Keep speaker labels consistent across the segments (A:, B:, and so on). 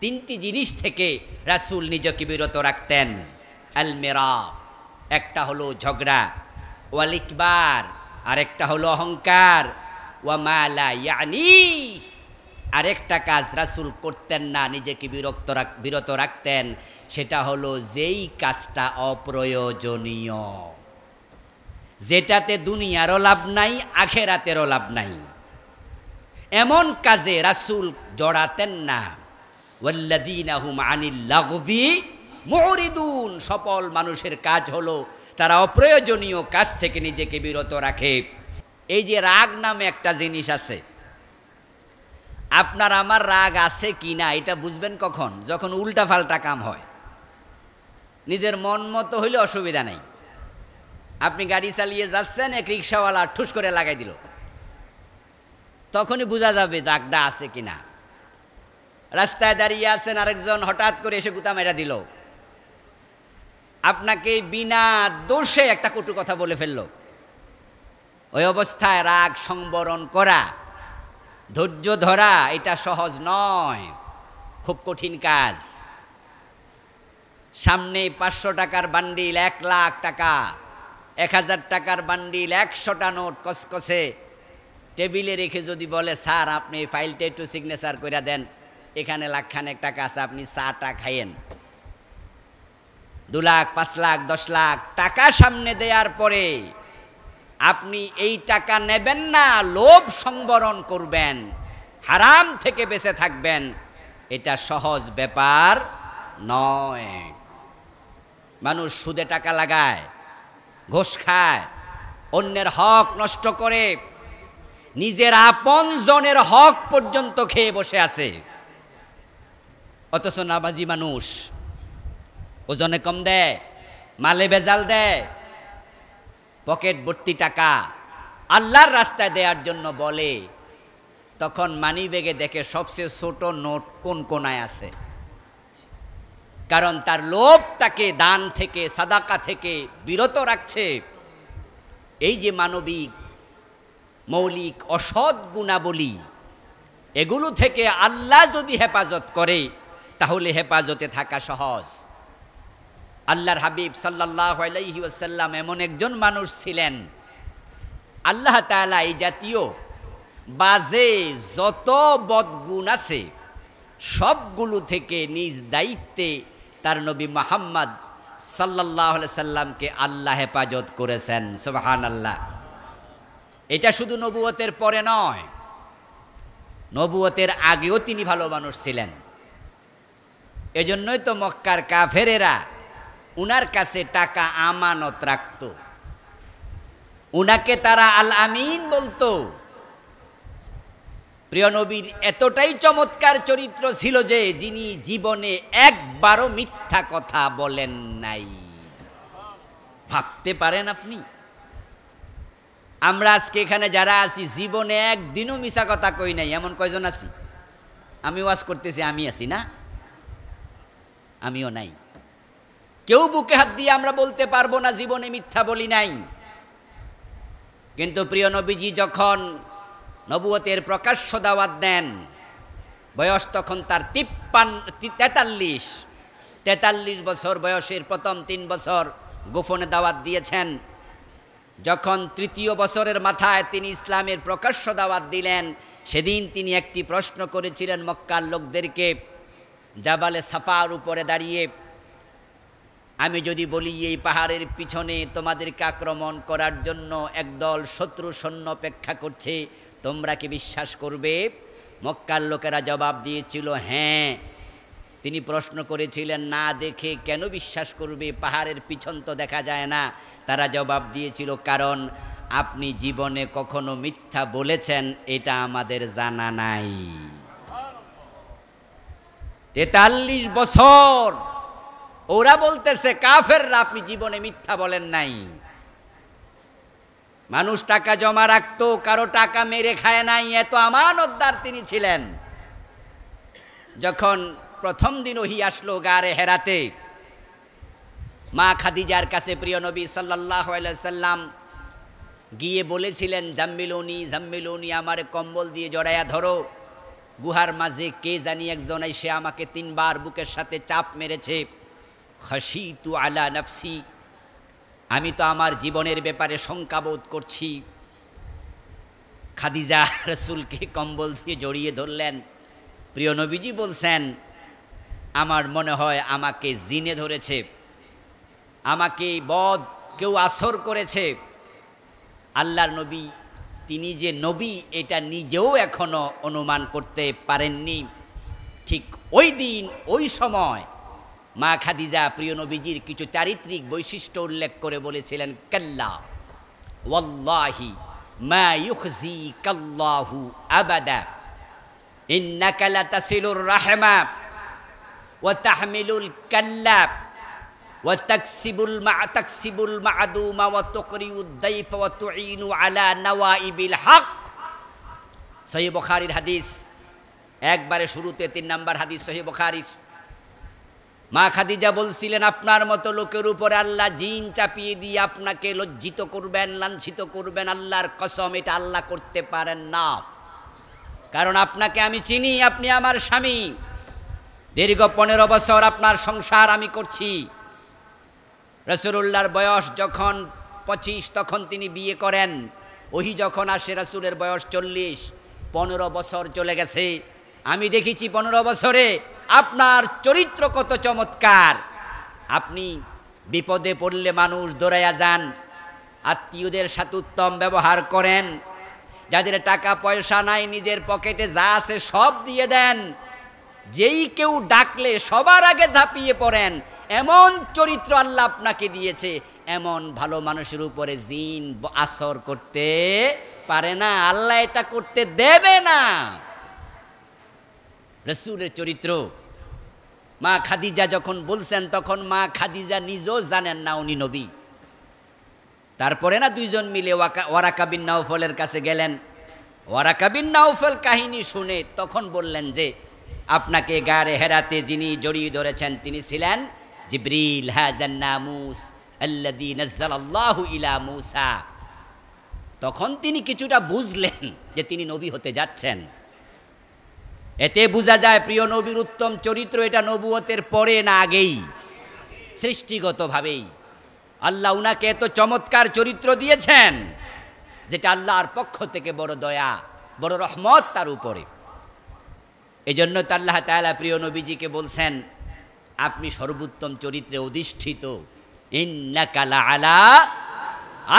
A: তিনটি জিনিস থেকে রাসূল নিজেকে বিরত রাখতেন। আল মিরা, একটা হলো ঝগড়া, ওয়াল ইকবার, আরেকটা হলো অহংকার, ওয়া মা লা ইয়ানি, আরেকটা কাজ রাসূল করতেন না, নিজেকে বিরত রাখতেন, সেটা হলো যেই কাজটা অপ্রয়োজনীয়, যেটাতে দুনিয়ারও লাভ নাই, আখেরাতেরও লাভ নাই, এমন কাজে রাসূল জড়াতেন না। ওয়াল্লাযীনা হুম আনিল লাগবি মুরিদুন, সফল মানুষের কাজ হলো তারা অপ্রয়োজনীয় কাজ থেকে নিজেকে বিরত রাখে। এই যে রাগ নামে একটা জিনিস আছে, আপনার আমার রাগ আছে কি না এটা বুঝবেন কখন? যখন উল্টা পাল্টা কাম হয়। নিজের মন মতো হইলে অসুবিধা নেই। আপনি গাড়ি চালিয়ে যাচ্ছেন, এক রিক্সাওয়ালা ঠুস করে লাগাই দিল, তখনই বোঝা যাবে রাগটা আছে কিনা। রাস্তায় দাঁড়িয়ে আছেন, আরেকজন হঠাৎ করে এসে গুতা মেরা দিল, আপনাকে বিনা দোষে একটা কটু কথা বলে ফেলল। ওই অবস্থায় রাগ সংবরণ করা, ধৈর্য ধরা, এটা সহজ নয়, খুব কঠিন কাজ। সামনে 500 টাকার বান্ডিল, 1 লাখ টাকা, 1000 টাকার বান্ডিল, 100টা নোট কসকসে টেবিলে রেখে যদি বলে, স্যার আপনি ফাইলটা একটু সিগনেচার করে দেন, এখানে লাখখানেক টাকা আছে, আপনি চাটা খাইয়েন। 2 লাখ, 5 লাখ, 10 লাখ টাকা সামনে দেওয়ার পরে আপনি এই টাকা নেবেন না, লোভ সংবরণ করবেন, হারাম থেকে বেঁচে থাকবেন, এটা সহজ ব্যাপার নয়। মানুষ সুদে টাকা লাগায়, ঘুষ খায়, অন্যের হক নষ্ট করে, নিজের আপন জনের হক পর্যন্ত খেয়ে বসে আছে। অথচ নামাজি মানুষ ওজনে কম দেয়, মালে ভেজাল দেয়, পকেট ভর্তি টাকা আল্লাহর রাস্তায় দেওয়ার জন্য বলে, তখন মানি ব্যাগে দেখে সবচেয়ে ছোট নোট কোন কোনায় আছে। কারণ তার লোভ তাকে দান থেকে, সাদাকা থেকে বিরত রাখছে। এই যে মানবিক মৌলিক অসৎ গুণাবলী, এগুলো থেকে আল্লাহ যদি হেফাজত করে তাহলে হেফাজতে থাকা সহজ। আল্লাহর হাবিব সাল্লাল্লাহু আলাইহি ওয়াসাল্লাম এমন একজন মানুষ ছিলেন, আল্লাহ তাআলা এই জাতীয় বাজে যত বদগুণ আছে সবগুলো থেকে নিজ দায়িত্বে তার নবী মুহাম্মদ সাল্লাল্লাহু আলাইহি সাল্লামকে আল্লাহ হেফাজত করেছেন। সুবহানাল্লাহ। এটা শুধু নবুয়তের পরে নয়, নবুয়তের আগেও তিনি ভালো মানুষ ছিলেন। এজন্যই তো মক্কার কাফেরেরা উনার কাছে টাকা আমানত রাখত, উনাকে তারা আল আমিন বলতো। প্রিয় নবীর এতটাই চমৎকার চরিত্র ছিল যে যিনি জীবনে একবারও মিথ্যা কথা বলেন নাই। ভাবতে পারেন আপনি? আমরা আজকে এখানে যারা আছি জীবনে একদিনও মিছা কথা কই নাই, এমন কয়জন আছি? আমি ওয়াজ করতেছি, আমি আছি না? আমিও নাই। কেউ বুকে হাত দিয়ে আমরা বলতে পারবো না জীবনে মিথ্যা বলি নাই। কিন্তু প্রিয় নবীজি যখন নবুয়তের প্রকাশ্য দাওয়াত দেন, বয়স তখন তার 43 বছর বয়সের প্রথম 3 বছর গোপনে দাওয়াত দিয়েছেন। যখন 3য় বছরের মাথায় তিনি ইসলামের প্রকাশ্য দাওয়াত দিলেন, সেদিন তিনি একটি প্রশ্ন করেছিলেন মক্কার লোকদেরকে, জাবালে সাফার উপরে দাঁড়িয়ে, আমি যদি বলি এই পাহাড়ের পিছনে তোমাদেরকে আক্রমণ করার জন্য একদল শত্রু সৈন্য অপেক্ষা করছে, তোমরা কি বিশ্বাস করবে? মক্কার লোকেরা জবাব দিয়েছিল হ্যাঁ। তিনি প্রশ্ন করেছিলেন না দেখে কেন বিশ্বাস করবে, পাহাড়ের পিছন তো দেখা যায় না। তারা জবাব দিয়েছিল কারণ আপনি জীবনে কখনো মিথ্যা বলেছেন এটা আমাদের জানা নাই। 43 বছর ওরা বলতেছে কাফেররা আপনি জীবনে মিথ্যা বলেন নাই। মানুষ টাকা জমা রাখতো, কারো টাকা মেরে খায় নাই, এত আমানতদার তিনি ছিলেন। যখন প্রথম দিন ওহী আসলো গারে হেরাতে, মা খাদিজার কাছে প্রিয় নবী সাল্লাল্লাহু আলাইহি সাল্লাম গিয়ে বলেছিলেন জাম্মিলুনি জাম্মিলুনি, আমারে কম্বল দিয়ে জড়ায়া ধরো। গুহার মাঝে কে জানি একজন এসে আমাকে 3 বার বুকের সাথে চাপ মেরেছে। খাশিতু আলা নাফসি, আমি তো আমার জীবনের ব্যাপারে শঙ্কাবোধ করছি। খাদিজা রাসূলকে কম্বল দিয়ে জড়িয়ে ধরলেন। প্রিয় নবীজি বলছেন, আমার মনে হয় আমাকে জিনে ধরেছে, আমাকে বদ কেউ আসর করেছে। আল্লাহর নবী, তিনি যে নবী এটা নিজেও এখনো অনুমান করতে পারেননি। ঠিক ওই দিন ওই সময় মা খাদিজা প্রিয় নবীজির কিছু চারিত্রিক বৈশিষ্ট্য উল্লেখ করে বলেছিলেন, কাল্লা ওয়াল্লাহি মা ইউখজিকাল্লাহু আবাদা ইন্নাকা লাতাসিলুর রাহমা ওয়া তাহমিলুল কাল্লা ওয়া তাকসিবুল মা'দুমা ওয়া তুকরিউদ দাইফা ওয়া তুঈনু আলা নওয়াইবিল হক। সহিহ বুখারীর হাদিস, একবারে শুরুতে 3 নাম্বার হাদিস সহিহ বুখারীর। মা খাদিজা বলছিলেন, আপনার মতো লোকের উপরে আল্লাহ জিন চাপিয়ে দিয়ে আপনাকে লজ্জিত করবেন, লাঞ্ছিত করবেন, আল্লাহর কসম এটা আল্লাহ করতে পারেন না। কারণ আপনাকে আমি চিনি, আপনি আমার স্বামী, দীর্ঘ 15 বছর আপনার সংসার আমি করছি। রাসূলুল্লাহর বয়স যখন 25 তখন তিনি বিয়ে করেন। ওহি যখন আসে রাসূলের বয়স 40, 15 বছর চলে গেছে। আমি দেখেছি 15 বছরে আপনার চরিত্র কত চমৎকার। আপনি বিপদে পড়লে মানুষ দৌড়াইয়া যান, আত্মীয়দের সাথে উত্তম ব্যবহার করেন, যাদের টাকা পয়সা নাই নিজের পকেটে যা আছে সব দিয়ে দেন, যেই কেউ ডাকলে সবার আগে ঝাঁপিয়ে পড়েন। এমন চরিত্র আল্লাহ আপনাকে দিয়েছে, এমন ভালো মানুষের উপরে জিন আসর করতে পারে না, আল্লাহ এটা করতে দেবে না। রাসূলের চরিত্র মা খাদিজা যখন বলছেন, তখন মা খাদিজা নিজেও জানেন না উনি নবী। তারপরে না দুইজন মিলে ওয়ারাকা বিন নাওফলের কাছে গেলেন। ওয়ারাকা বিন নাওফল কাহিনী শুনে তখন বললেন যে, আপনাকে গারে হেরাতে যিনি জড়িয়ে ধরেছেন তিনি ছিলেন জিবরিল, হাযান নামুস আল্লাযী নাযালাল্লাহু ইলা মূসা। তখন তিনি কিছুটা বুঝলেন যে তিনি নবী হতে যাচ্ছেন। এতে বোঝা যায় প্রিয় নবীর উত্তম চরিত্র এটা নবুয়তের পরে না আগেই, সৃষ্টিগতভাবেই আল্লাহ উনাকে এত চমৎকার চরিত্র দিয়েছেন, যেটা আল্লাহর পক্ষ থেকে বড় দয়া, বড় রহমত তার উপরে। এজন্য তো আল্লাহ তাআলা প্রিয় নবীজিকে বলছেন, আপনি সর্বোত্তম চরিত্রে অধিষ্ঠিত। ইন্নাকা লাআলা,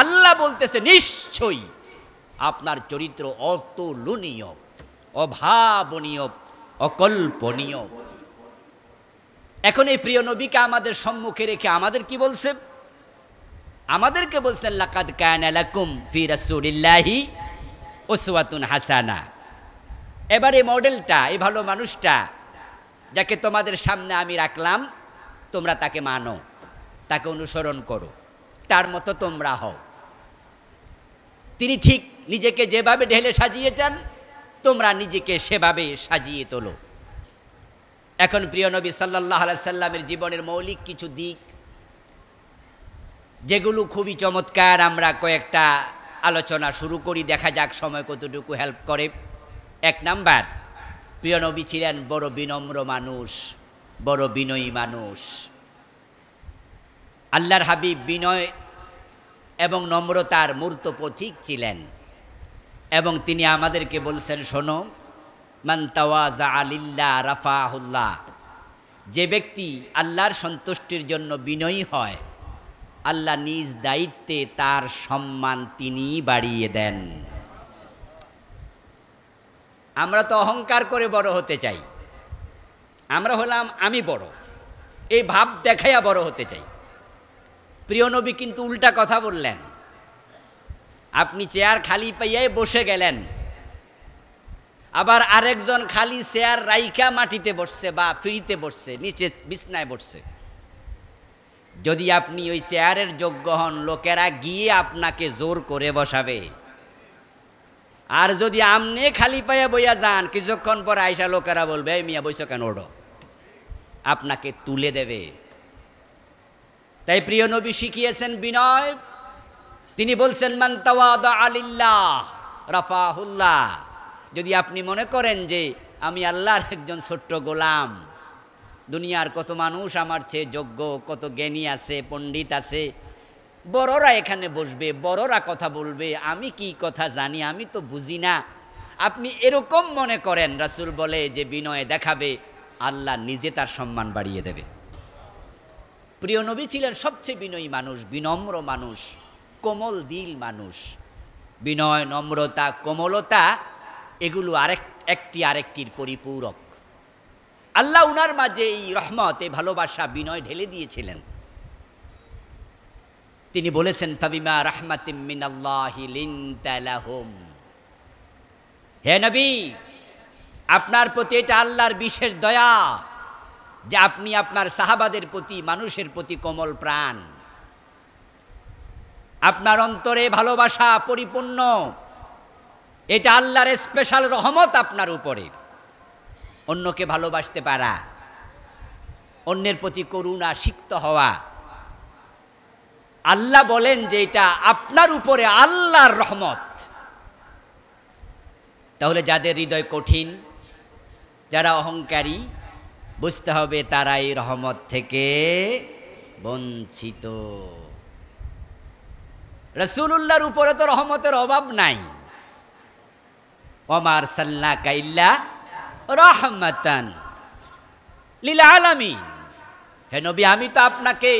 A: আল্লাহ বলতেছে নিশ্চয়ই আপনার চরিত্র অতুলনীয়, অভাবনীয়, অকল্পনীয়। এখন এই প্রিয় নবীকে আমাদের সম্মুখে রেখে আমাদের কি বলছে? আমাদেরকে বলছেন, লাকাদ কানা লাকুম ফি রাসূলিল্লাহি উসওয়াতুন হাসানা। এবার এই মডেলটা, এই ভালো মানুষটা যাকে তোমাদের সামনে আমি রাখলাম, তোমরা তাকে মানো, তাকে অনুসরণ করো, তার মতো তোমরা হও। তিনি ঠিক নিজেকে যেভাবে ঢেলে সাজিয়েছেন, তোমরা নিজেকে সেভাবে সাজিয়ে তোলো। এখন প্রিয় নবী সাল্লাল্লাহু আলাইহি সাল্লামের জীবনের মৌলিক কিছু দিক, যেগুলো খুবই চমৎকার, আমরা কয়েকটা আলোচনা শুরু করি, দেখা যাক সময় কতটুকু হেল্প করে। 1 নাম্বার, প্রিয় নবী ছিলেন বড় বিনম্র মানুষ, বড় বিনয়ী মানুষ। আল্লাহর হাবিব বিনয় এবং নম্রতার মূর্ত পথিক ছিলেন। এবং তিনি আমাদেরকে বলছেন, শোনো, মান তাওয়াজা লিল্লাহ রাফাহুল্লাহ, যে ব্যক্তি আল্লাহর সন্তুষ্টির জন্য বিনয়ী হয়, আল্লাহ নিজ দায়িত্বে তার সম্মান তিনি বাড়িয়ে দেন। আমরা তো অহংকার করে বড় হতে চাই, আমরা হলাম আমি বড়, এই ভাব দেখাইয়া বড় হতে চাই। প্রিয় নবী কিন্তু উল্টা কথা বললেন। আপনি চেয়ার খালি পাইয়াই বসে গেলেন, আবার আরেকজন খালি চেয়ার রাইখা মাটিতে বসছে বা ফিরিতে বসছে, নিচে বিছনায় বসছে। যদি আপনি ওই চেয়ারের যোগ্য হন, লোকেরা গিয়ে আপনাকে জোর করে বসাবে। আর যদি আমনে খালি পাইয়া বইয়া যান, কিছুক্ষণ পর আইসা লোকেরা বলবে, এই মিয়া বইছো কেন, ওঠো, আপনাকে তুলে দেবে। তাই প্রিয় নবী শিখিয়েছেন বিনয়। তিনি বলছেন, মান তাওয়াদা লিল্লাহ রাফাহুল্লাহ। যদি আপনি মনে করেন যে আমি আল্লাহর একজন ছোট্ট গোলাম। দুনিয়ার কত মানুষ আমার চেয়ে যোগ্য, কত জ্ঞানী আছে, পণ্ডিত আছে, বড়রা এখানে বসবে, বড়রা কথা বলবে, আমি কি কথা জানি, আমি তো বুঝি না। আপনি এরকম মনে করেন, রাসূল বলে যে বিনয় দেখাবে আল্লাহ নিজে তার সম্মান বাড়িয়ে দেবে। প্রিয় নবী ছিলেন সবচেয়ে বিনয়ী মানুষ, বিনম্র মানুষ, কোমল দিল মানুষ। বিনয়, নম্রতা, কোমলতা এগুলো একটি আরেকটির পরিপূরক। আল্লাহ উনার মাঝে এই রহমত, এই ভালোবাসা, বিনয় ঢেলে দিয়েছিলেন। তিনি বলেছেন ফাবিমা রাহমাতিম মিনাল্লাহি লিনতা লাহুম, হে নবী আপনার প্রতি এটা আল্লাহর বিশেষ দয়া যে আপনি আপনার সাহাবাদের প্রতি, মানুষের প্রতি কোমল প্রাণ, আপনার অন্তরে ভালোবাসা পরিপূর্ণ। এটা আল্লাহর স্পেশাল রহমত আপনার উপরে। অন্যকে ভালোবাসতে পারা, অন্যের প্রতি করুণা সিক্ত হওয়া, আল্লাহ বলেন যে এটা আপনার উপরে আল্লাহর রহমত। তাহলে যাদের হৃদয় কঠিন, যারা অহংকারী, বুঝতে হবে তারা এই রহমত থেকে বঞ্চিত। রাসূলুল্লাহর উপরে তো রহমতের অভাব নাই। ওমা আরসালনাকা ইল্লা রাহমাতান লিল আলামিন, হে নবী আমি তো আপনাকে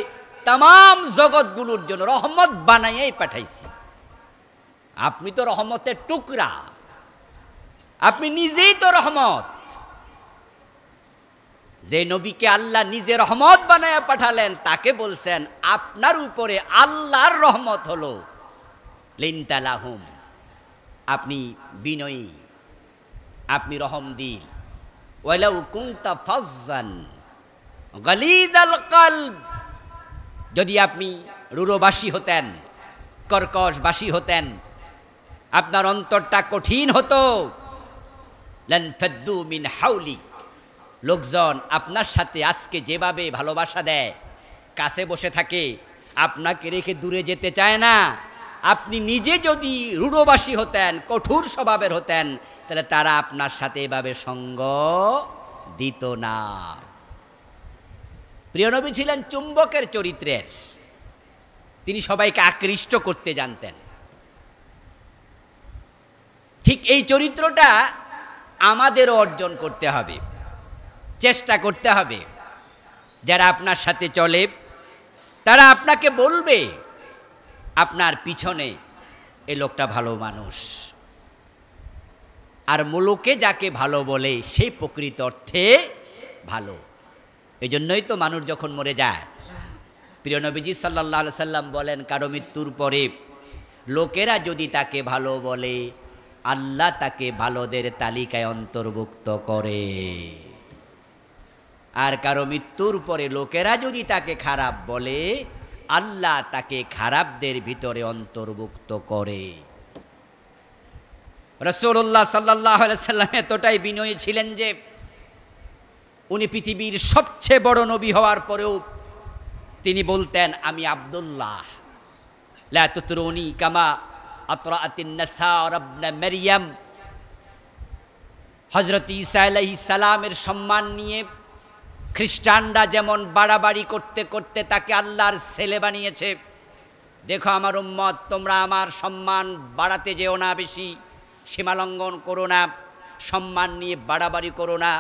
A: তাম জগৎগুলোর জন্য রহমত বানাইয়াই পাঠাইছি। আপনি তো রহমতের টুকরা, আপনি নিজেই তো রহমত। যে নবীকে আল্লাহ নিজে রহমত বানায়া পাঠালেন তাকে বলছেন আপনার উপরে আল্লাহর রহমত হলো লিনতা লাহুম, আপনি বিনয়ী, আপনি রহমদিল। ওয়ালাউ কুনতা ফাজ্জান গালিযাল কলব, যদি আপনি রূঢ়বাসী হতেন, কর্কশবাসী হতেন, আপনার অন্তরটা কঠিন হতো, লানফাদ্দু মিন হাওলিক, লোকজন আপনার সাথে আজকে যেভাবে ভালোবাসা দেয়, কাছে বসে থাকে, আপনাকে রেখে দূরে যেতে চায় না, আপনি নিজে যদি রূঢ়বাসী হতেন, কঠোর স্বভাবের হতেন, তাহলে তারা আপনার সাথে এভাবে সঙ্গ দিত না। প্রিয় নবী ছিলেন চুম্বকের চরিত্রের, তিনি সবাইকে আকৃষ্ট করতে জানতেন। ঠিক এই চরিত্রটা আমাদেরও অর্জন করতে হবে, চেষ্টা করতে হবে। যারা আপনার সাথে চলে তারা আপনাকে বলবে আপনার পিছনে এই লোকটা ভালো মানুষ। আর মুলুকে যাকে ভালো বলে সেই প্রকৃত অর্থে ভালো। এই জন্যই তো মানুষ যখন মরে যায়, প্রিয় নবীজি সাল্লাল্লাহু আলাইহি সাল্লাম বলেন কারো মৃত্যুর পরে লোকেরা যদি তাকে ভালো বলে আল্লাহ তাকে ভালোদের তালিকায় অন্তর্ভুক্ত করে, আর কারো মৃত্যুর পরে লোকেরা যদি তাকে খারাপ বলে আল্লাহ তাকে খারাপদের ভিতরে অন্তর্ভুক্ত করে। রাসূলুল্লাহ সাল্লাল্লাহু আলাইহি সাল্লাম এতটাই বিনয়ী ছিলেন যে উনি পৃথিবীর সবচেয়ে বড় নবী হওয়ার পরেও তিনি বলতেন আমি আব্দুল্লাহ, লা তুতরুনি কামা আতরাতিন নাসারা ইবনে মারইয়াম। হযরত ঈসা আলাইহিস সালামের সম্মান নিয়ে খ্রিস্টানরা যেমন বাড়াবাড়ি করতে করতে তাকে আল্লাহর ছেলে বানিয়েছে, দেখো আমার উম্মত তোমরা আমার সম্মান বাড়াতে যেও না, বেশি সীমালঙ্ঘন করো না, সম্মান নিয়ে বাড়াবাড়ি করো না।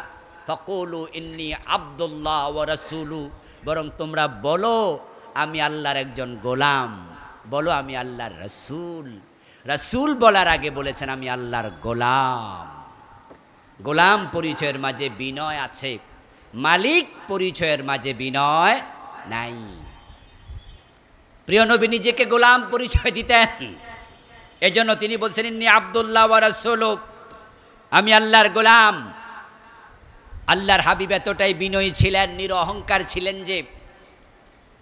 A: ফাকুলু ইন্নী আব্দুল্লাহ ওয়া রাসূলু, বরং তোমরা বলো আমি আল্লাহর একজন গোলাম, বলো আমি আল্লাহর রাসূল। রাসূল বলার আগে বলেছেন আমি আল্লাহর গোলাম। গোলাম পরিচয়ের মাঝে বিনয় আছে, মালিক পরিচয়ের মাঝে বিনয় নাই। প্রিয় নবী নিজেকে গোলাম পরিচয় দিতেন, এজন্য তিনি বলছেন ইন্নী আব্দুল্লাহ ওয়া রাসূলু, আমি আল্লাহর গোলাম। আল্লাহর হাবিব এতটাই বিনয়ী ছিলেন, নিরহংকার ছিলেন যে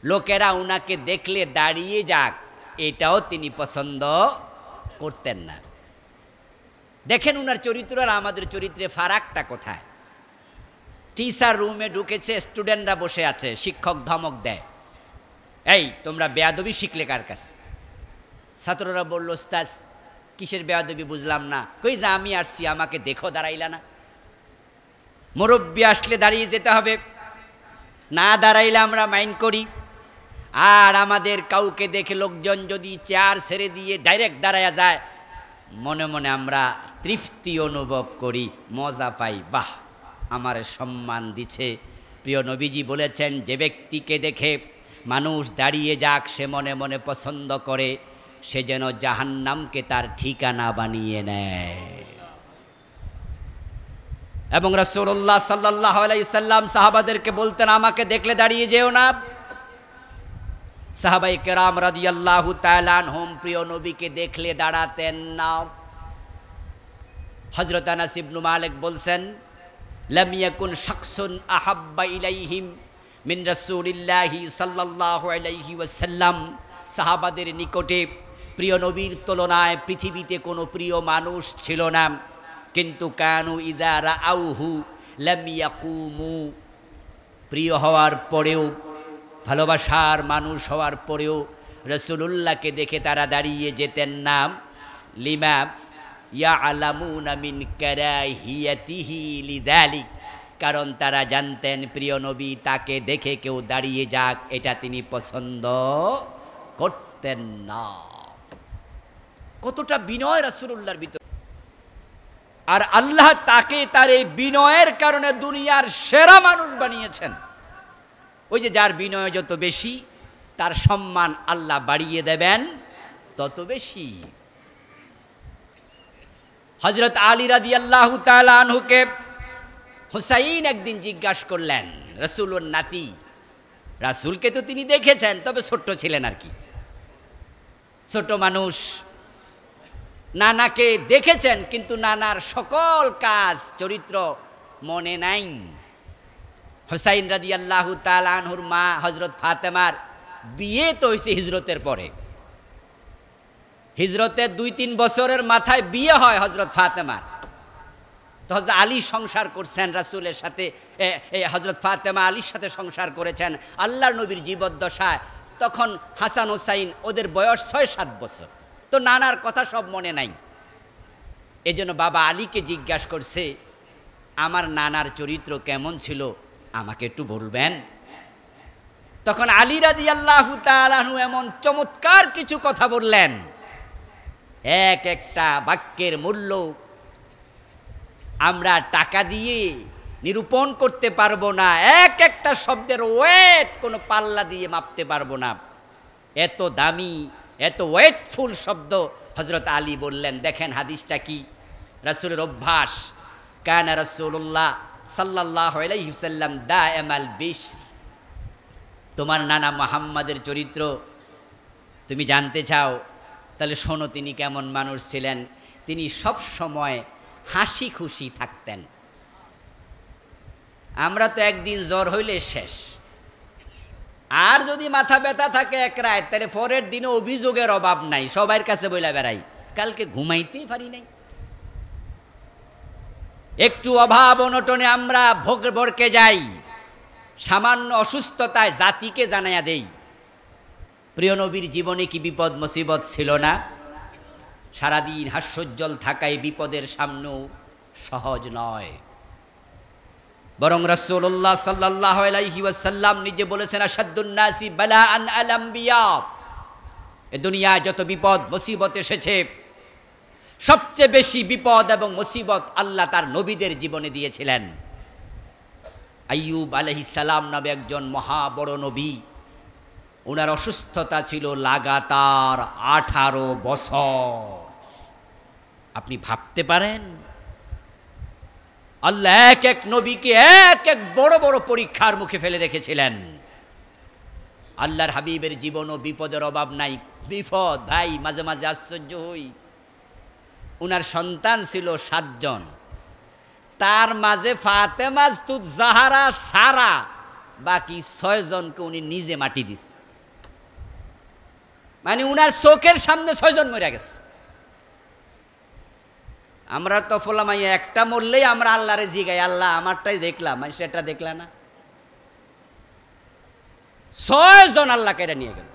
A: লোকেরা উনাকে দেখলে দাঁড়িয়ে যাক এটাও তিনি পছন্দ করতেন না। দেখেন উনার চরিত্র আর আমাদের চরিত্রে ফারাকটা কোথায়। টিচার রুমে ঢুকেছে, স্টুডেন্টরা বসে আছে, শিক্ষক ধমক দেয়, এই তোমরা বেয়াদবি শিখলে কার কাছে? ছাত্ররা বলল ওস্তাদ কিসের বেয়াদবি বুঝলাম না। কই যে আমি আসছি, আমাকে দেখো দাঁড়াইলা না। মুরব্বি আসলে দাঁড়িয়ে যেতে হবে, না দাঁড়াইলে আমরা মাইন্ড করি। আর আমাদের কাউকে দেখে লোকজন যদি চেয়ার ছেড়ে দিয়ে ডাইরেক্ট দাঁড়ায়া যায়, মনে মনে আমরা তৃপ্তি অনুভব করি, মজা পাই, বাহ আমার সম্মান দিছে। প্রিয় নবীজি বলেছেন, যে ব্যক্তিকে দেখে মানুষ দাঁড়িয়ে যাক সে মনে মনে পছন্দ করে, সে যেন জাহান্নামকে তার ঠিকানা বানিয়ে নেয়। এবং রাসূলুল্লাহ সাল্লাল্লাহু আলাইহি সাল্লাম সাহাবাদেরকে বলতেন, আমাকে দেখলে দাঁড়িয়ে যেও না। সাহাবাই কেরাম রাদিয়াল্লাহু তাআলা আনহুম প্রিয় নবীকে দেখলে দাঁড়াতেন না। হযরত আনাস ইবনে মালিক বলছেন, লাম ইয়াকুন শাখসুন আহাব্বা ইলাইহিম মিন রাসূলিল্লাহি সাল্লাল্লাহু আলাইহি ওয়াসাল্লাম। সাহাবাদের নিকটে প্রিয় নবীর তুলনায় পৃথিবীতে কোনো প্রিয় মানুষ ছিল না। কিন্তু কানু ইযা রাআউহু লাম ইয়াকুমু, প্রিয় হওয়ার পরেও, ভালোবাসার মানুষ হওয়ার পরেও রাসূলুল্লাহকে দেখে তারা দাঁড়িয়ে যেতেন না। লিমা ইয়ালামুনা মিন কারাহিয়াতিহি লিযালিক, কারণ তারা জানতেন প্রিয় নবী তাকে দেখে কেউ দাঁড়িয়ে যাক এটা তিনি পছন্দ করতেন না। কতটা বিনয় রাসূলুল্লাহর ভিতর! আর আল্লাহ তাকে তার এই বিনয়ের কারণে দুনিয়ার সেরা মানুষ বানিয়েছেন। ওই যে যার বিনয় যত বেশি তার সম্মান আল্লাহ বাড়িয়ে দেবেন তত বেশি। হযরত আলী রাদিয়াল্লাহু তাআলা আনহুকে হুসাইন একদিন জিজ্ঞাসা করলেন, রাসূলুর নাতি, রাসূলকে তো তিনি দেখেছেন, তবে ছোট্ট ছিলেন আর কি, ছোট মানুষ, নানাকে দেখেছেন কিন্তু নানার সকল কাজ চরিত্র মনে নাই। হুসাইন রাদিয়াল্লাহু তাআলা আনহুর মা হযরত ফাতেমার বিয়ে তো হয়েছে হিজরতের পরে, হিজরতের 2-3 বছরের মাথায় বিয়ে হয় হযরত ফাতেমার। তো হযরত আলী সংসার করছেন রাসূলের সাথে, হযরত ফাতেমা আলীর সাথে সংসার করেছেন আল্লাহর নবীর জীবদ্দশায়। তখন হাসান হুসাইন ওদের বয়স 6-7 বছর, তো নানার কথা সব মনে নাই। এজন্য বাবা আলীকে জিজ্ঞাসা করছে, আমার নানার চরিত্র কেমন ছিল আমাকে একটু বলবেন? তখন আলী রাদিয়াল্লাহু তাআলা আনহু এমন চমৎকার কিছু কথা বললেন, এক একটা বাক্যের মূল্য আমরা টাকা দিয়ে নিরূপণ করতে পারবো না, এক একটা শব্দের ওয়েট কোনো পাল্লা দিয়ে মাপতে পারবো না। এত দামি, এত ওয়েটফুল শব্দ হযরত আলী বললেন। দেখেন হাদিসটা কি, রাসূলের অভ্যাস, কানা রাসূলুল্লাহ সাল্লাল্লাহু আলাইহি ওয়াসাল্লাম দাইমাল বিশর। তোমার নানা মুহাম্মাদের চরিত্র তুমি জানতে চাও, তাহলে শোনো তিনি কেমন মানুষ ছিলেন। তিনি সব সময় হাসি খুশি থাকতেন। আমরা তো একদিন জ্বর হইলে শেষ, আর যদি মাথা ব্যথা থাকে এক রাত, তাহলে পরের দিনে অভিযোগের অভাব নাই, সবার কাছে বইলা বেড়াই কালকে ঘুমাইতেই পারি নাই। একটু অভাব অনটনে আমরা ভরকে যাই, সামান্য অসুস্থতায় জাতিকে জানাইয়া দেই। প্রিয় নবীর জীবনে কি বিপদ মুসিবত ছিল না? সারাদিন হাস্যোজ্জ্বল থাকায় বিপদের সামনেও সহজ নয়। বরং রাসূলুল্লাহ সাল্লাল্লাহু আলাইহি ওয়াসাল্লাম নিজে বলেছেন, আশাদ্দুন নাসি বালাআন আল আম্বিয়া। এ দুনিয়ায় যত বিপদ মুসিবত এসেছে, সবচেয়ে বেশি বিপদ এবং মুসিবত আল্লাহ তার নবীদের জীবনে দিয়েছিলেন। আইয়ুব আলাইহিস সালাম নামে একজন মহা বড় নবী, ওনার অসুস্থতা ছিল লাগাতার 18 বছর। আপনি ভাবতে পারেন আল্লাহ এক এক নবীকে এক এক বড় বড় পরীক্ষার মুখে ফেলে রেখেছিলেন। আল্লাহর হাবিবের জীবনও বিপদের অভাব নাই। বিপদ ভাই মাঝে মাঝে আশ্চর্য হই, উনার সন্তান ছিল 7 জন, তার মাঝে ফাতেমা জাহরা সারা বাকি 6 জনকে উনি নিজে মাটি দিছে। মানে উনার চোখের সামনে 6 জন মরে গেছে। আমরা তো ফলামাই একটা মরলেই আমরা আল্লাহরে জিগাই, আল্লাহ আমারটাই দেখলাম, মানে সেটা দেখলা না। 6 জন আল্লাহ কেড়ে নিয়ে গেল।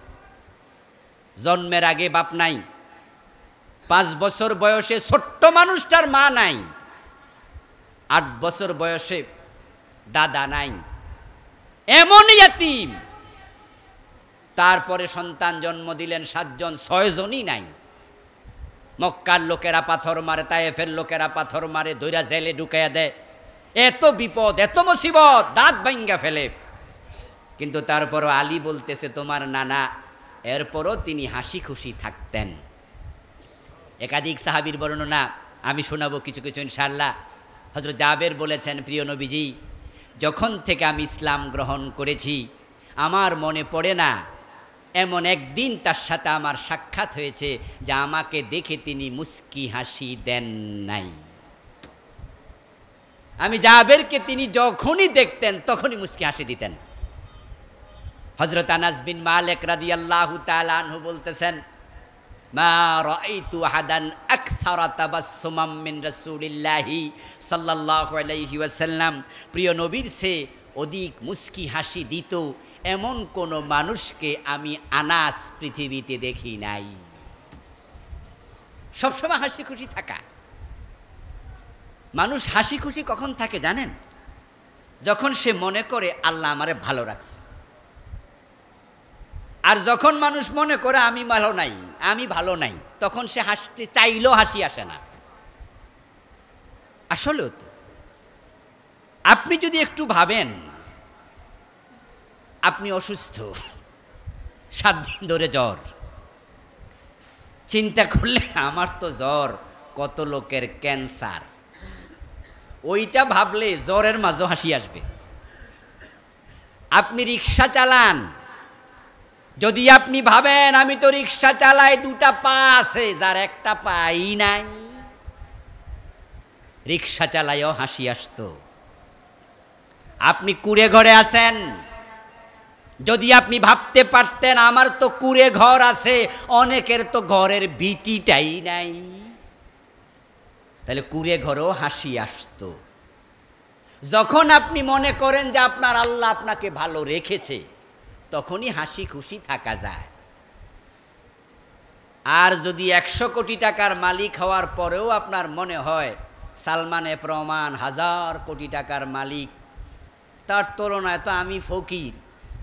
A: জন্মের আগে বাপ নাই, 5 বছর বয়সে ছোট্ট মানুষটার মা নাই, 8 বছর বয়সে দাদা নাই, এমন ইয়াতীম। তারপরে সন্তান জন্ম দিলেন 7 জন, 6 জনই নাই। মক্কার লোকেরা পাথর মারে, তায়েফের লোকেরা পাথর মারে, দইরা জেলে ঢুকাইয়া দেয়। এত বিপদ, এত মুসিবত, দাঁত ভাঙ্গা ফেলে। কিন্তু তারপরও আলী বলতেছে তোমার নানা, এরপরও তিনি হাসি খুশি থাকতেন। একাধিক সাহাবীর বর্ণনা আমি শোনাবো কিছু কিছু ইনশাআল্লাহ। হযরত জাবের বলেছেন, প্রিয় নবীজি, যখন থেকে আমি ইসলাম গ্রহণ করেছি আমার মনে পড়ে না এমন একদিন তার সাথে আমার সাক্ষাৎ হয়েছে যে আমাকে দেখে তিনি মুস্কি হাসি দেন নাই। আমি জাবেরকে তিনি যখনই দেখতেন তখনই মুস্কি হাসি দিতেন। হযরত আনাস বিন মালিক রাদিয়াল্লাহু তাআলা আনহু বলতেছেন, মা রাআইতু আহাদান আকসারা তাবাসসুমান মিন রাসূলিল্লাহি সাল্লাল্লাহু আলাইহি ওয়াসাল্লাম, প্রিয় নবীর সে অধিক মুস্কি হাসি দিত এমন কোন মানুষকে আমি আনাস পৃথিবীতে দেখি নাই। সবসময় হাসি খুশি থাকা। মানুষ হাসি খুশি কখন থাকে জানেন? যখন সে মনে করে আল্লাহ আমারে ভালো রাখছে। আর যখন মানুষ মনে করে আমি ভালো নাই, তখন সে হাসতে চাইলেও হাসি আসে না। আসলেও তো আপনি যদি একটু ভাবেন, আপনি অসুস্থ, 7 দিন ধরে জ্বর, চিন্তা করলে আমার তো জ্বর, কত লোকের ক্যান্সার, ওইটা ভাবলে জ্বরের মাঝে হাসি আসবে। আপনি রিক্সা চালান, যদি আপনি ভাবেন আমি তো রিক্সা চালাই, 2টা পা আছে, যার একটা পাই নাই, রিক্সা চালাইও হাসি আসতো। আপনি কুড়ে ঘরে আছেন, যদি আপনি ভাবতে পারতেন আমার তো কুড়ে ঘর আছে, অনেকের তো ঘরের ভিটিটাই নাই, তাহলে কুড়ে ঘরেও হাসি আসতো। যখন আপনি মনে করেন যে আপনার আল্লাহ আপনাকে ভালো রেখেছে, তখনই হাসি খুশি থাকা যায়। আর যদি 100 কোটি টাকার মালিক হওয়ার পরেও আপনার মনে হয় সালমানে প্রমাণ 1000 কোটি টাকার মালিক, তার তুলনায় তো আমি ফকির,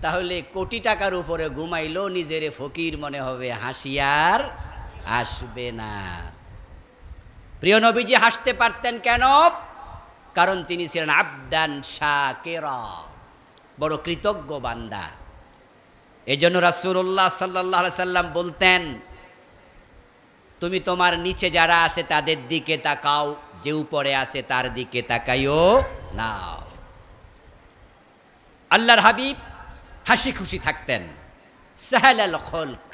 A: তাহলে কোটি টাকার উপরে ঘুমাইলেও নিজের ফকির মনে হবে, হাসি আর আসবে না। প্রিয় নবীজি হাসতে পারতেন কেন? কারণ তিনি ছিলেন আবদান শাকিরা, বড় কৃতজ্ঞ বান্দা। এজন্য রাসূলুল্লাহ সাল্লাল্লাহু আলাইহি সাল্লাম বলতেন, তুমি তোমার নিচে যারা আছে তাদের দিকে তাকাও, যে উপরে আছে তার দিকে তাকাইও না। আল্লাহর হাবিব হাসি খুশি থাকতেন। সাহালাল খলক,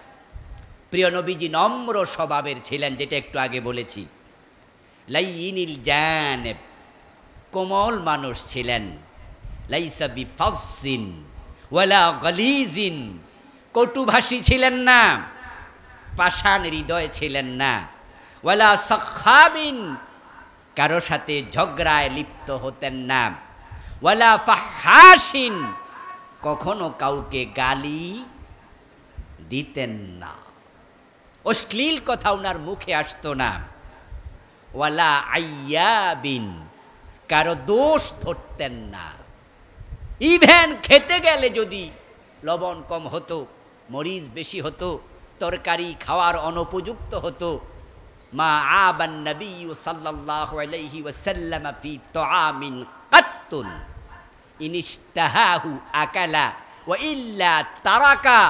A: প্রিয় নবীজি নম্র স্বভাবের ছিলেন, যেটা একটু আগে বলেছি। লাইয়িনিল জানিব, কোমল মানুষ ছিলেন। লাইসা বিফাজ্জিন ওয়ালা গালিজিন, কটুভাষী ছিলেন না, পাষাণ হৃদয় ছিলেন না। ওয়ালা সাখাবিন, কারো সাথে ঝগড়ায় লিপ্ত হতেন না। ওয়ালা ফাহাশিন, কখনো কাউকে গালি দিতেন না, অশ্লীল কথা ওনার মুখে আসতো না। ওয়ালা আইয়াবিন, কারো দোষ ধরতেন না। ইভেন খেতে গেলে যদি লবণ কম হতো, মরিচ বেশি হতো, তরকারি খাওয়ার অনুপযুক্ত হতো, মা আবান নবী সাল্লাল্লাহু আলাইহি ওয়াসাল্লাম ফি তুআমিন কাত্তুন ইনিশতাহাহু আকালা ওয়া ইল্লা তারাকা।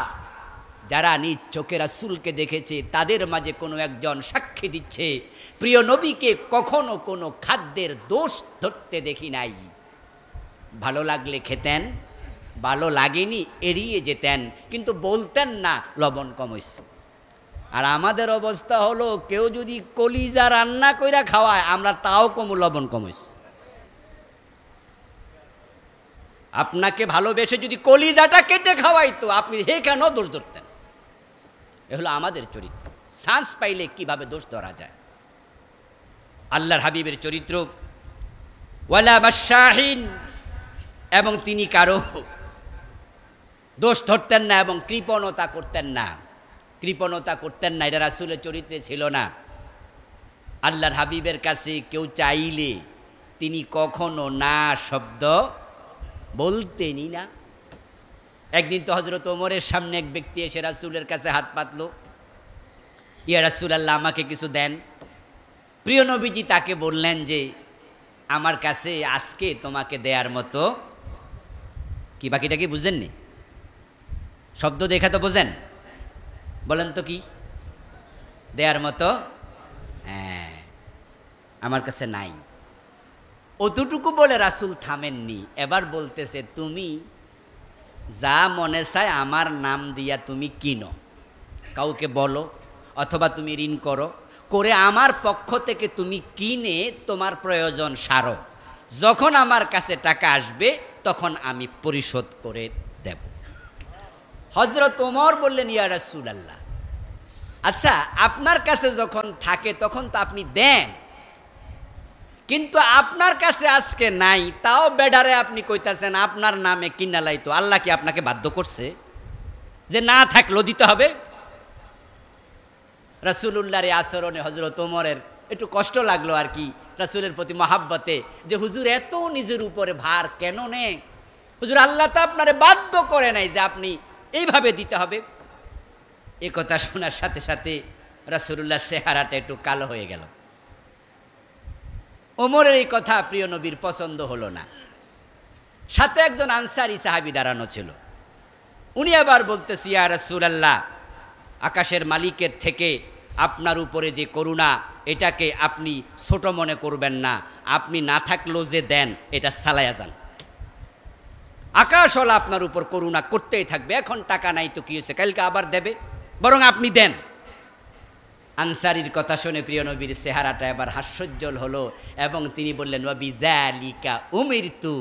A: যারা নিজ চোখে রাসূলকে দেখেছে তাদের মাঝে কোনো একজন সাক্ষী দিচ্ছে, প্রিয় নবীকে কখনো কোনো খাদ্যের দোষ ধরতে দেখি নাই। ভালো লাগলে খেতেন, ভালো লাগেনি এড়িয়ে যেতেন, কিন্তু বলতেন না লবণ কম হইছে। আর আমাদের অবস্থা হলো, কেউ যদি কলিজা রান্না কইরা খাওয়ায়, আমরা তাও কম লবণ কম হইছে। আপনাকে ভালোবেসে যদি কলিজাটা কেটে খাওয়াইতো, আপনি হে কেন দোষ ধরতেন? এ হলো আমাদের চরিত্র। চান্স পাইলে কিভাবে দোষ ধরা যায়। আল্লাহর হাবিবের চরিত্র ওয়ালা মাশাহিন, এবং তিনি কারো দোষ ধরতেন না এবং কৃপণতা করতেন না। কৃপণতা করতেন না, এটা রাসূলের চরিত্রে ছিল না। আল্লাহর হাবিবের কাছে কেউ চাইলে তিনি কখনো না শব্দ বলতেনই না। একদিন তো হযরত ওমরের সামনে এক ব্যক্তি এসে রাসূলের কাছে হাত পাতল, ইয়া রাসূলুল্লাহ আমাকে কিছু দেন। প্রিয় নবীজি তাকে বললেন যে আমার কাছে আজকে তোমাকে দেয়ার মতো কি, বাকিটা কি বুঝেননি? শব্দ দেখা তো বোঝেন, বলেন তো কি দেয়ার মতো? হ্যাঁ, আমার কাছে নাই। অতটুকু বলে রাসূল থামেননি, এবার বলতেছে তুমি যা মনে চায় আমার নাম দিয়া তুমি কিনো, কাউকে বলো, অথবা তুমি ঋণ করো, করে আমার পক্ষ থেকে তুমি কিনে তোমার প্রয়োজন সারো, যখন আমার কাছে টাকা আসবে তখন আমি পরিশোধ করে দেব। হযরত ওমর বললেন ইয়া রাসূলুল্লাহ, আচ্ছা আপনার কাছে যখন থাকে তখন তো আপনি দেন, কিন্তু আপনার কাছে আজকে নাই, তাও বেডারে আপনি কইতাছেন আপনার নামে কিনা লাইতো, আল্লাহ কি আপনাকে বাধ্য করছে যে না থাকলেও দিতে হবে? রাসূলুল্লাহর আচরণে হযরত ওমরের একটু কষ্ট লাগলো আর কি, রাসূলের প্রতি মহাব্বতে, যে হুজুর এত নিজের উপরে ভার কেন নেয়? হুজুর আল্লাহ তো আপনারে বাধ্য করে নাই যে আপনি এইভাবে দিতে হবে। এই কথা শোনার সাথে সাথে রাসূলুল্লাহর চেহারাটা একটু কালো হয়ে গেল। ওমরের এই কথা প্রিয় নবীর পছন্দ হলো না। সাথে একজন আনসারী সাহাবী দাঁড়ানো ছিল, উনি আবার বলতেছে ইয়া রাসূলুল্লাহ, আকাশের মালিকের থেকে আপনার উপরে যে করুণা, এটাকে আপনি ছোট মনে করবেন না, আপনি না থাকলেও যে দেন এটা চালায়া যান, আকাশওয়ালা আপনার উপর করুণা করতেই থাকবে, এখন টাকা নাই তো কি হয়েছে, কালকে আবার দেবে, বরং আপনি দেন। আনসারীর কথা শুনে প্রিয় নবীর চেহারাটা এবার হাস্যোজ্জ্বল হলো এবং তিনি বললেন ওয়াবিযালিকা উমিরতু,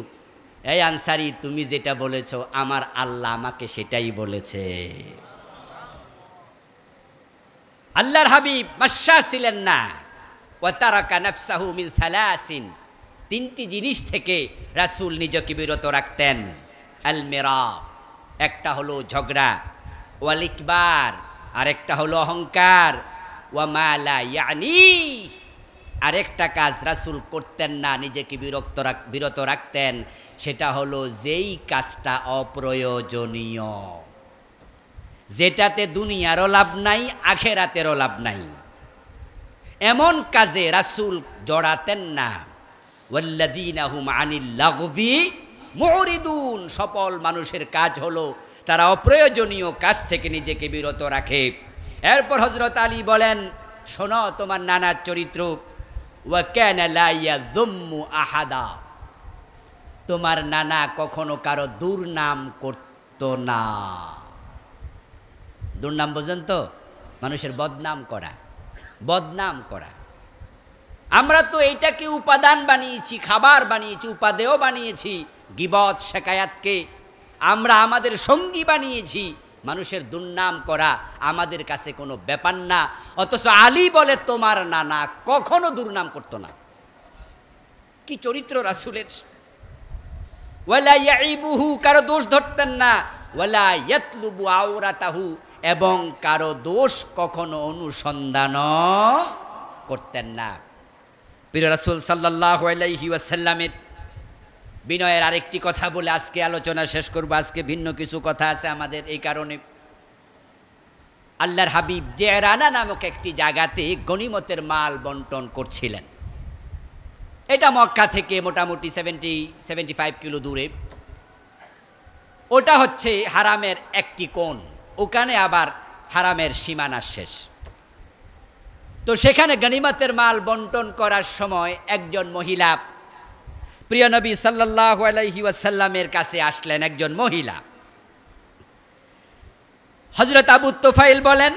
A: এই আনসারী তুমি যেটা বলেছো আমার আল্লাহ আমাকে সেটাই বলেছে। আল্লাহর হাবিব মাশা ছিলেন না, ওয়া তারাকা নাফসাহু মিন সালাসিন, তিনটি জিনিস থেকে রাসূল নিজেকে বিরত রাখতেন। আল মিরা, একটা হলো ঝগড়া, ওয়াল ইকবার, আরেকটা হলো অহংকার, ওয়া মা লা ইয়ানি, আরেকটা কাজ রাসূল করতেন না, নিজেকে বিরত রাখতেন, সেটা হলো যেই কাজটা অপ্রয়োজনীয়, যেটাতে দুনিয়ারও লাভ নাই আখিরাতেরও লাভ নাই, এমন কাজে রাসূল জড়াতেন না। ওয়াল্লাযীনা হুম আনিল লাগবি মুরিদুন, সফল মানুষের কাজ হলো তারা অপ্রয়োজনীয় কাজ থেকে নিজেকে বিরত রাখে। এরপর হযরত আলী বলেন শোনো তোমার নানার চরিত্র, ওয়া কানা লা ইয়াযুম্মু আহাদা, তোমার নানা কখনো কারো দুর্নাম করত না। দুর্নাম বোঝেন তো, মানুষের বদনাম করা, বদনাম করা। আমরা তো এইটাকে উপাদান বানিয়েছি, খাবার বানিয়েছি, উপাদেয় বানিয়েছি, গীবত শেকায়াতকে আমরা আমাদের সঙ্গী বানিয়েছি। মানুষের দুর্নাম করা আমাদের কাছে কোনো ব্যাপার না, অথচ আলী বলে তোমার নানা কখনো দুর্নাম করত না। কি চরিত্র রাসূলের! ওয়ালা ইয়াইবুহু, কারো দোষ ধরতেন না, ওয়ালা ইয়াতলুবু আওরাতাহু, এবং কারো দোষ কখনো অনুসন্ধান করতেন না। প্রিয় রাসূল সাল্লাল্লাহু আলাইহি ওয়াসাল্লামের বিনয়ের আরেকটি কথা বলে আজকে আলোচনা শেষ করব। আজকে ভিন্ন কিছু কথা আছে আমাদের, এই কারণে আল্লাহর হাবিব জেরানা নামক একটি জায়গাতে গনিমতের মাল বন্টন করছিলেন। এটা মক্কা থেকে মোটামুটি 75 কিলো দূরে। ওটা হচ্ছে হারামের একটি কোণ, ওখানে আবার হারামের সীমানা শেষ। তো সেখানে গনিমতের মাল বন্টন করার সময় একজন মহিলা প্রিয় নবী সাল্লাল্লাহু আলাইহি ওয়াসাল্লামের কাছে আসলেন। একজন মহিলা, হযরত আবু তুফাইল বলেন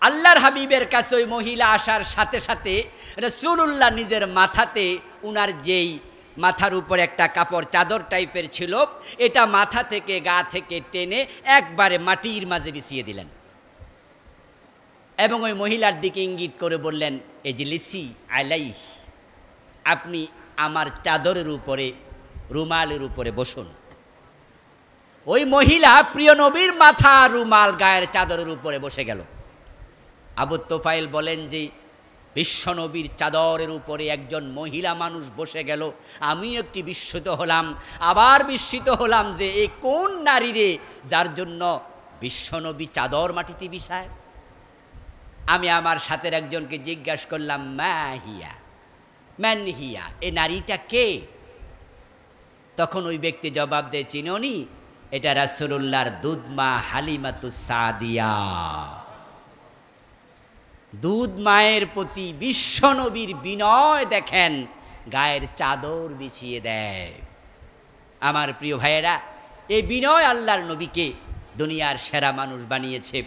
A: আল্লাহর হাবিবের কাছে ওই মহিলা আসার সাথে সাথে রাসূলুল্লাহ নিজের মাথাতে, উনার যেই মাথার উপর একটা কাপড় চাদর টাইপের ছিল, এটা মাথা থেকে গা থেকে টেনে একবারে মাটির মাঝে বিছিয়ে দিলেন এবং ওই মহিলার দিকে ইঙ্গিত করে বললেন এজলিসি আলাইহি, আপনি আমার চাদরের উপরে, রুমালের উপরে বসুন। ওই মহিলা প্রিয় নবীর মাথা, রুমাল, গায়ের চাদরের উপরে বসে গেল। আবু তুফাইল বলেন যে বিশ্বনবীর চাদরের উপরে একজন মহিলা মানুষ বসে গেল। আমি একটি বিস্মিত হলাম, আবার বিস্মিত হলাম যে এ কোন নারী রে যার জন্য বিশ্বনবী চাদর মাটিতে বিছায়। আমি আমার সাথের একজনকে জিজ্ঞাসা করলাম, ম্যান হিয়া, এ নারীটা কে? তখন ওই ব্যক্তি জবাব দেয়, চিনোনি? এটা রাসূলুল্লাহর দুধমা হালিমাতুস সাদিয়া। দুধ মায়ের প্রতি বিশ্বনবীর বিনয় দেখেন, গায়ের চাদর বিছিয়ে দেয়। আমার প্রিয় ভাইয়েরা, এই বিনয় আল্লাহর নবীকে দুনিয়ার সেরা মানুষ বানিয়েছে।